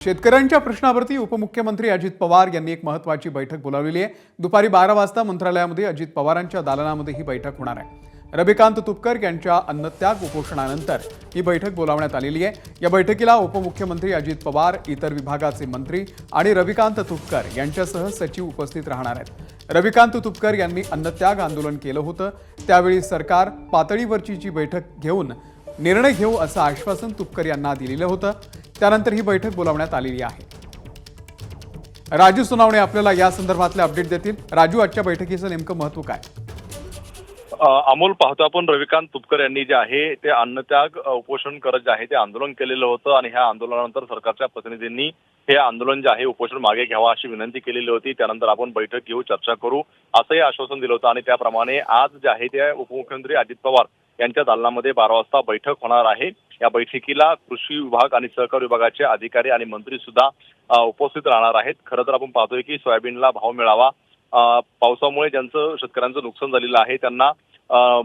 शेतकऱ्यांच्या प्रश्नावरती उपमुख्यमंत्री अजित पवार यांनी एक महत्त्वाची बैठक बोलावलेली आहे। दुपारी 12 वाजता मंत्रालयामध्ये अजित पवारांच्या दालनामध्ये ही बैठक होणार आहे। रविकांत तुपकर यांच्या अन्नत्याग उपोषणानंतर ही बैठक बोलावण्यात आलेली आहे। या बैठकीला उपमुख्यमंत्री अजित पवार, इतर विभागाचे मंत्री आणि रविकांत तुपकर यांच्यासह सचिव उपस्थित राहणार आहेत। रविकांत तुपकर यांनी अन्नत्याग आंदोलन केलं होतं, त्यावेळी सरकार पातळीवरची जी बैठक घेऊन निर्णय घेऊ असं आश्वासन तुपकर यांना दिलेलं होतं। त्यानंतर ही बैठक बोलावण्यात आलेली आहे। राजू सोनावणे आपल्याला या संदर्भातले अपडेट देतील। राजू, आजच्या बैठकीचं नेमकं महत्त्व काय? अमोल, पाहतो आपण रविकांत तुपकर यांनी जे आहे ते अन्नत्याग उपोषण करत जे आहे ते आंदोलन केलेलं होतं आणि ह्या आंदोलनानंतर सरकारच्या प्रतिनिधींनी हे आंदोलन जे आहे उपोषण मागे घ्यावं अशी विनंती केलेली होती। त्यानंतर आपण बैठक घेऊ, चर्चा करू असंही आश्वासन दिलं होतं आणि त्याप्रमाणे आज जे आहे ते उपमुख्यमंत्री अजित पवार यांच्या दालनामध्ये 12 वाजता बैठक होणार आहे। या बैठकीला कृषी विभाग आणि सहकार विभागाचे अधिकारी आणि मंत्री सुद्धा उपस्थित राहणार आहेत। खरं तर आपण पाहतोय की सोयाबीनला भाव मिळावा, पावसामुळे ज्यांचं शेतकऱ्यांचं नुकसान झालेलं आहे त्यांना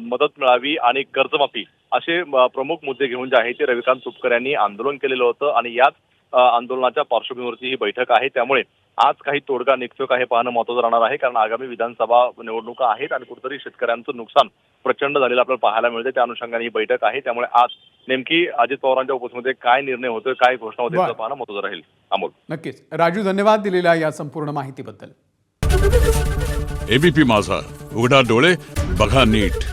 मदत मिळावी आणि कर्जमाफी असे प्रमुख मुद्दे घेऊन जे आहे ते रविकांत तुपकर यांनी आंदोलन केलेलं होतं आणि याच आंदोलनाच्या पार्श्वभूमीवरती ही बैठक आहे। त्यामुळे आज काही तोडगा निघतो का हे पाहणं महत्त्वाचं राहणार आहे, कारण आगामी विधानसभा निवडणुका आहेत आणि कुठेतरी शेतकऱ्यांचं नुकसान प्रचंड झालेलं आपल्याला पाहायला मिळते। त्या अनुषंगाने ही बैठक आहे। त्यामुळे आज नेमकी अजित पवारांच्या उपस्थितीमध्ये काय निर्णय होतोय, काय घोषणा होते हे पाहणं महत्त्वाचं राहील। अमोल, नक्कीच राजू, धन्यवाद दिलेल्या या संपूर्ण माहितीबद्दल। एबीपी माझा, उघडा डोळे बघा नीट।